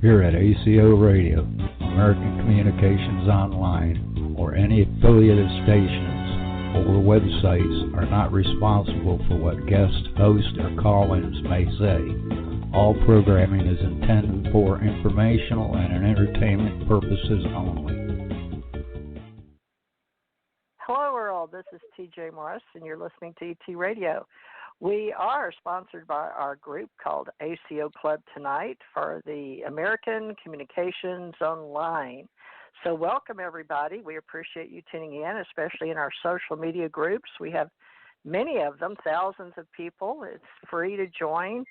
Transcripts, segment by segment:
here at ACO Radio, American Communications Online, or any affiliated stations or websites are not responsible for what guest hosts or call-ins may say. All programming is intended for informational and entertainment purposes only. Hello, world. This is TJ Morris, and you're listening to ET Radio. We are sponsored by our group called ACO Club tonight for the American Communications Online. So welcome, everybody. We appreciate you tuning in, especially in our social media groups. We have many of them, thousands of people. It's free to join,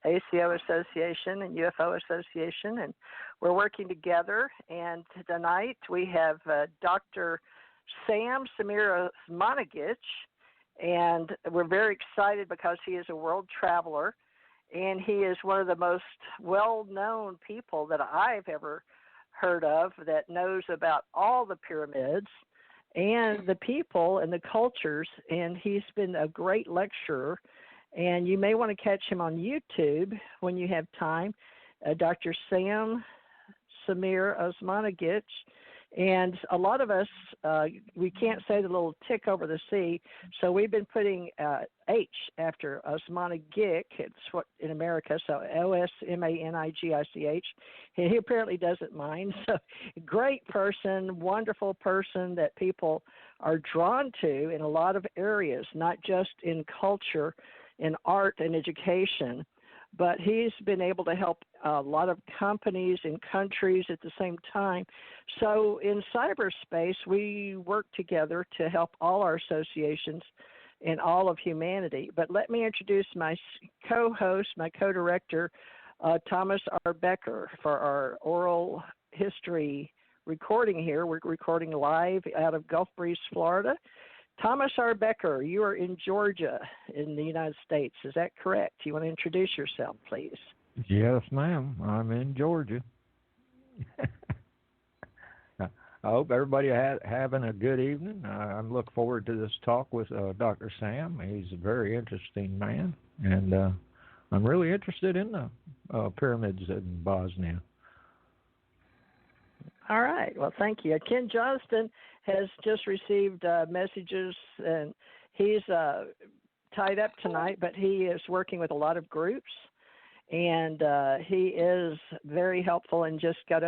ACO Association and UFO Association, and we're working together. And tonight we have Dr. Semir Osmanigic, and we're very excited because he is a world traveler, and he is one of the most well-known people that I've ever heard of that knows about all the pyramids and the people and the cultures, and he's been a great lecturer, and you may want to catch him on YouTube when you have time, Dr. Semir Osmanigic. And a lot of us, we can't say the little tick over the C, so we've been putting H after Osmanigic. It's what in America, so Osmanigich. He apparently doesn't mind. So great person, wonderful person that people are drawn to in a lot of areas, not just in culture, in art and education. But he's been able to help a lot of companies and countries at the same time. So in cyberspace, we work together to help all our associations and all of humanity. But let me introduce my co-host, my co-director, Thomas R. Becker, for our oral history recording here. We're recording live out of Gulf Breeze, Florida. Thomas R. Becker, you are in Georgia in the United States. Is that correct? You want to introduce yourself, please? Yes, ma'am. I'm in Georgia. I hope everybody having a good evening. I look forward to this talk with Dr. Sam. He's a very interesting man, and I'm really interested in the pyramids in Bosnia. All right. Well, thank you. Ken Johnston has just received messages, and he's tied up tonight, but he is working with a lot of groups, and he is very helpful and just got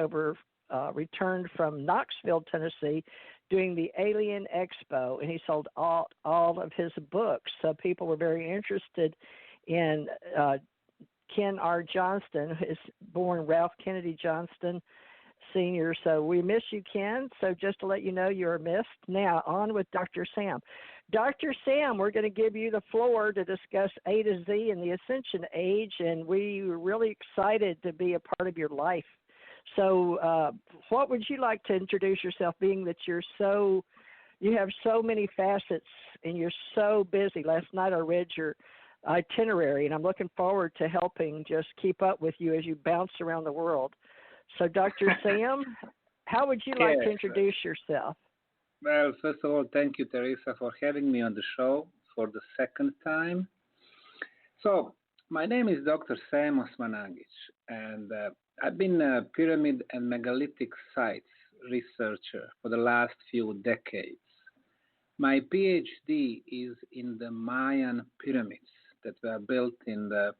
returned from Knoxville, Tennessee, doing the Alien Expo, and he sold all of his books. So people were very interested in Ken R. Johnston, is born Ralph Kennedy Johnston, Senior. So we miss you, Ken. So just to let you know, you're missed. Now on with Dr. Sam. Dr. Sam, we're going to give you the floor to discuss A to Z in the Ascension Age, and we're really excited to be a part of your life. So what would you like to introduce yourself, being that you have so many facets and you're so busy? Last night I read your itinerary, and I'm looking forward to helping just keep up with you as you bounce around the world. So, Dr. Sam, how would you like to introduce yourself? Well, first of all, thank you, Teresa, for having me on the show for the second time. So, my name is Dr. Sam Osmanigic, and I've been a pyramid and megalithic sites researcher for the last few decades. My PhD is in the Mayan pyramids that were built in the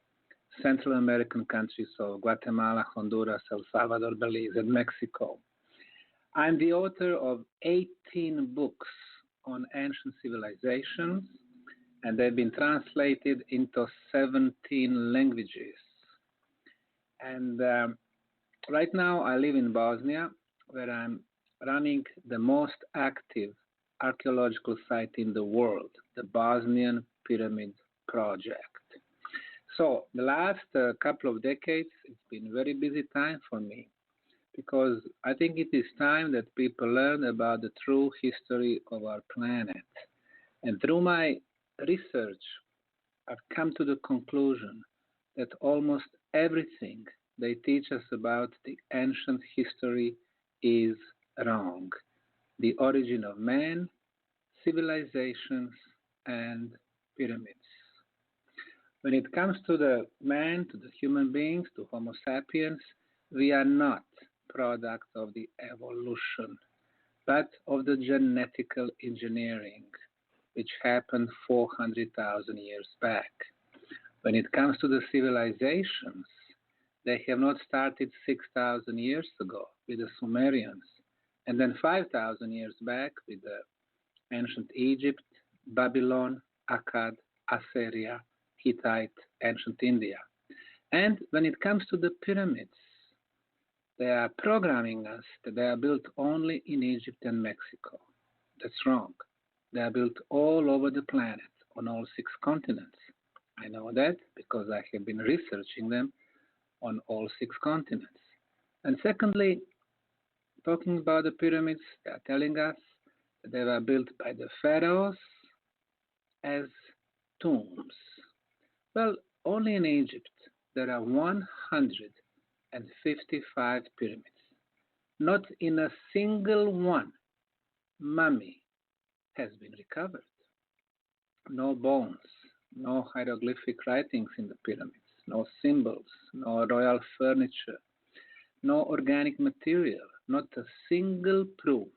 Central American countries of Guatemala, Honduras, El Salvador, Belize, and Mexico. I'm the author of 18 books on ancient civilizations, and they've been translated into 17 languages. And right now I live in Bosnia, where I'm running the most active archaeological site in the world, the Bosnian Pyramid Project. So the last couple of decades, it's been a very busy time for me, because I think it is time that people learn about the true history of our planet. And through my research, I've come to the conclusion that almost everything they teach us about the ancient history is wrong. The origin of man, civilizations, and pyramids. When it comes to the man, to the human beings, to Homo sapiens, We are not product of the evolution, but of the genetical engineering which happened 400,000 years back. When it comes to the civilizations, they have not started 6,000 years ago with the Sumerians, and then 5,000 years back with the ancient Egypt, Babylon, Akkad, Assyria, Hittite, ancient India. And when it comes to the pyramids, they are programming us that they are built only in Egypt and Mexico. That's wrong. They are built all over the planet, on all 6 continents. I know that because I have been researching them on all 6 continents. And secondly, talking about the pyramids, they are telling us that they were built by the pharaohs as tombs. Well, only in Egypt there are 155 pyramids. Not in a single one mummy has been recovered. No bones, no hieroglyphic writings in the pyramids, no symbols, no royal furniture, no organic material, not a single proof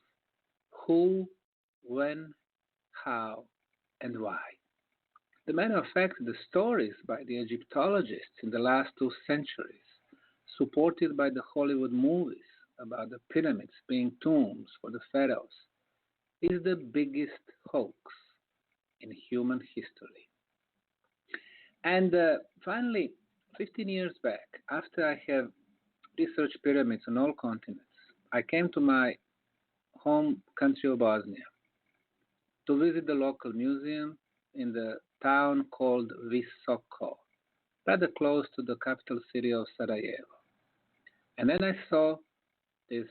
who, when, how, and why. As a matter of fact, the stories by the Egyptologists in the last 2 centuries, supported by the Hollywood movies about the pyramids being tombs for the pharaohs, is the biggest hoax in human history. And finally, 15 years back, after I have researched pyramids on all continents, I came to my home country of Bosnia to visit the local museum in the town called Visoko, rather close to the capital city of Sarajevo. And then I saw this,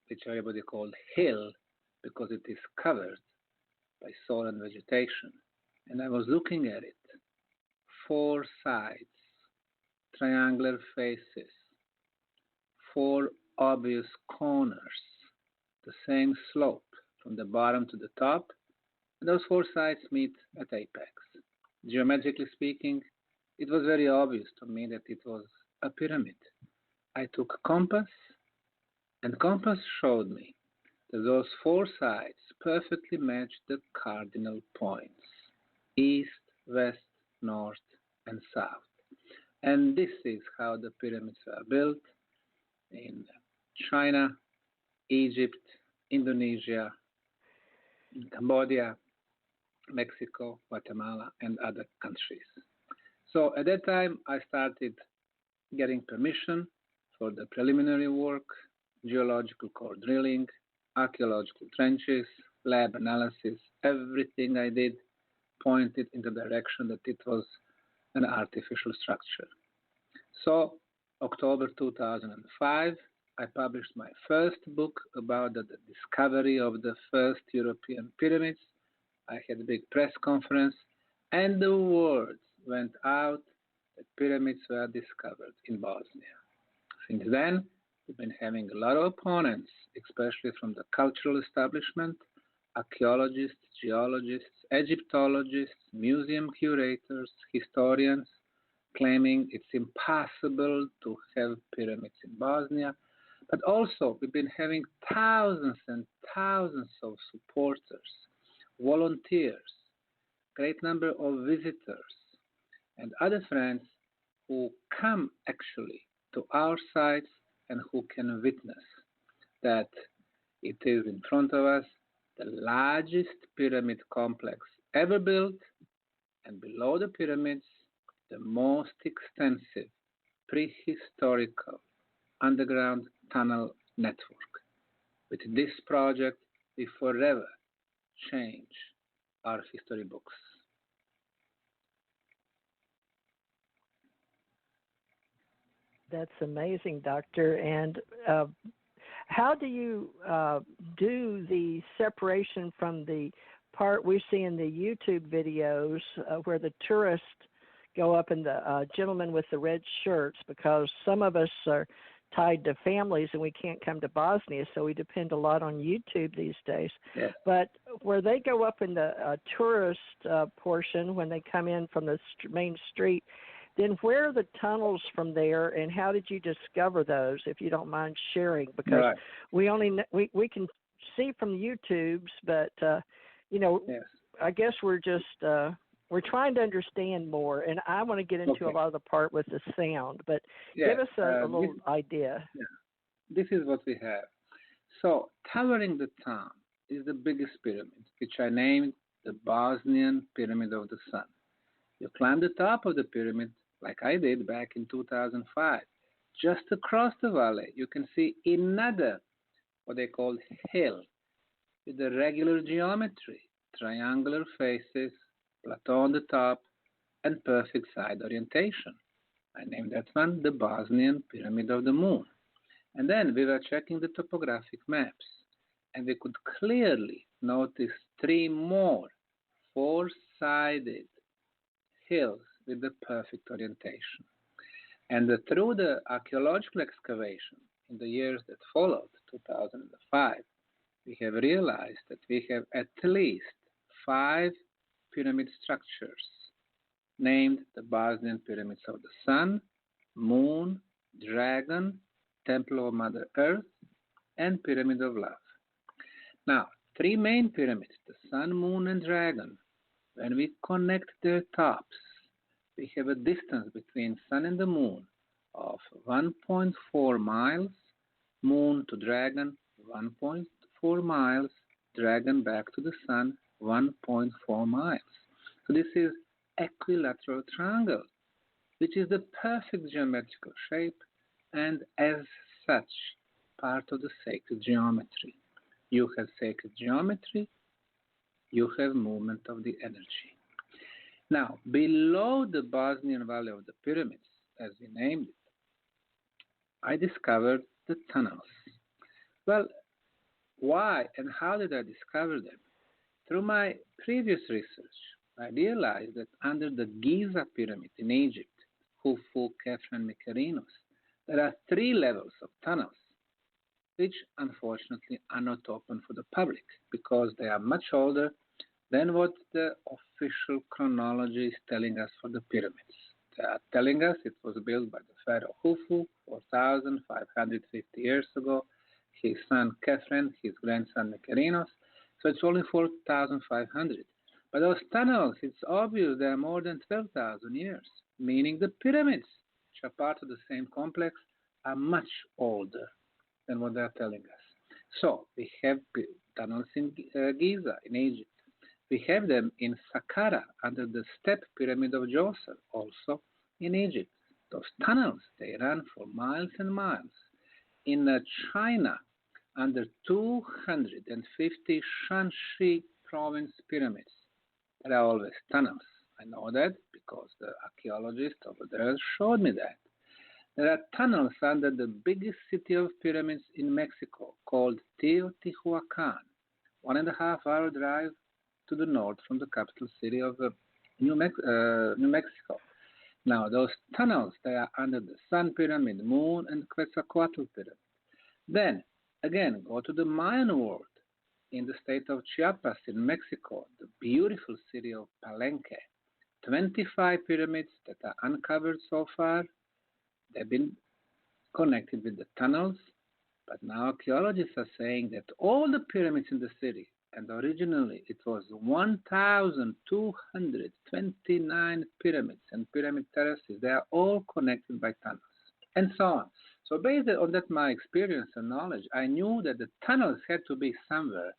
which everybody called hill, because it is covered by soil and vegetation. And I was looking at it. 4 sides, triangular faces, 4 obvious corners, the same slope from the bottom to the top, and those 4 sides meet at apex. Geometrically speaking, it was very obvious to me that it was a pyramid. I took a compass, and compass showed me that those 4 sides perfectly matched the cardinal points: east, west, north, and south. And this is how the pyramids were built in China, Egypt, Indonesia, Cambodia, Mexico, Guatemala, and other countries. So at that time, I started getting permission for the preliminary work, geological core drilling, archaeological trenches, lab analysis. Everything I did pointed in the direction that it was an artificial structure. So, October 2005, I published my first book about the discovery of the first European pyramids. I had a big press conference, and the word went out that pyramids were discovered in Bosnia. Since then, we've been having a lot of opponents, especially from the cultural establishment, archaeologists, geologists, Egyptologists, museum curators, historians, claiming it's impossible to have pyramids in Bosnia. But also, we've been having thousands and thousands of supporters, volunteers, great number of visitors, and other friends who come actually to our sites and who can witness that it is in front of us the largest pyramid complex ever built, and below the pyramids, the most extensive prehistorical underground tunnel network. With this project, we forever change our history books. That's amazing, Doctor. And how do you do the separation from the part we see in the YouTube videos where the tourists go up and the gentleman with the red shirts, because some of us are tied to families and we can't come to Bosnia, so we depend a lot on YouTube these days. Yes. But where they go up in the tourist portion when they come in from the main street, then where are the tunnels from there, and how did you discover those, if you don't mind sharing? Because Right. we can see from the YouTubes, but Yes. I guess we're just we're trying to understand more, and I want to get into a Okay. lot of the part with the sound, but Yes. give us a little idea. This is what we have. So, towering the town is the biggest pyramid, which I named the Bosnian Pyramid of the Sun. You climb the top of the pyramid, like I did back in 2005. Just across the valley, you can see another, what they call hill, with the regular geometry, triangular faces, plateau on the top, and perfect side orientation. I named that one the Bosnian Pyramid of the Moon. And then we were checking the topographic maps, and we could clearly notice three more four-sided hills with the perfect orientation. And through the archaeological excavation in the years that followed, 2005, we have realized that we have at least five pyramid structures named the Bosnian Pyramids of the Sun, Moon, Dragon, Temple of Mother Earth, and Pyramid of Love. Now, three main pyramids, the Sun, Moon, and Dragon, when we connect their tops, we have a distance between Sun and the Moon of 1.4 miles, Moon to Dragon 1.4 miles, Dragon back to the Sun 1.4 miles. So this is equilateral triangle, which is the perfect geometrical shape and as such part of the sacred geometry. You have sacred geometry, you have movement of the energy. Now, below the Bosnian Valley of the Pyramids, as we named it, I discovered the tunnels. Well, why and how did I discover them? Through my previous research, I realized that under the Giza Pyramid in Egypt, Khufu, Khafre, and Mykerinos, there are three levels of tunnels, which unfortunately are not open for the public because they are much older than what the official chronology is telling us for the pyramids. They are telling us it was built by the pharaoh Khufu 4,550 years ago, his son Khafre, his grandson Mykerinos, so it's only 4,500. But those tunnels, it's obvious they are more than 12,000 years, meaning the pyramids, which are part of the same complex, are much older than what they are telling us. So we have tunnels in Giza, in Egypt. We have them in Saqqara, under the step pyramid of Djoser, also in Egypt. Those tunnels, they run for miles and miles. In China, under 250 Shanxi province pyramids, there are always tunnels. I know that because the archaeologist over there showed me that. There are tunnels under the biggest city of pyramids in Mexico called Teotihuacan, 1.5 hour drive to the north from the capital city of New Mexico. Now, those tunnels, they are under the Sun Pyramid, Moon, and Quetzalcoatl Pyramid. Then, again, go to the Mayan world in the state of Chiapas in Mexico, the beautiful city of Palenque. 25 pyramids that are uncovered so far. They've been connected with the tunnels, but now archaeologists are saying that all the pyramids in the city, and originally it was 1,229 pyramids and pyramid terraces, they are all connected by tunnels, and so on. So based on that, my experience and knowledge, I knew that the tunnels had to be somewhere.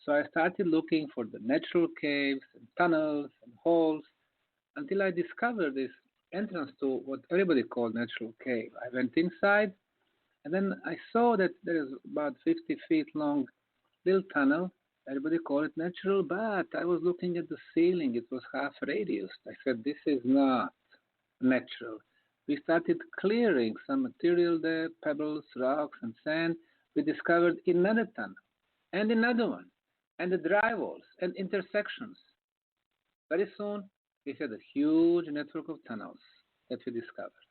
So I started looking for the natural caves and tunnels and holes until I discovered this entrance to what everybody called natural cave. I went inside, and then I saw that there is about 50 feet long little tunnel. Everybody called it natural, but I was looking at the ceiling. It was half radius. I said, this is not natural. We started clearing some material there, pebbles, rocks, and sand. We discovered another tunnel, and another one, and the dry walls, and intersections. Very soon, we had a huge network of tunnels that we discovered.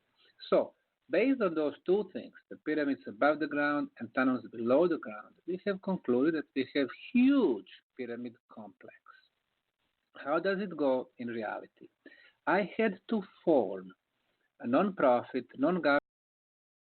So, based on those two things, the pyramids above the ground and tunnels below the ground, we have concluded that we have huge pyramid complex. How does it go in reality? I had to form a non-profit, non-government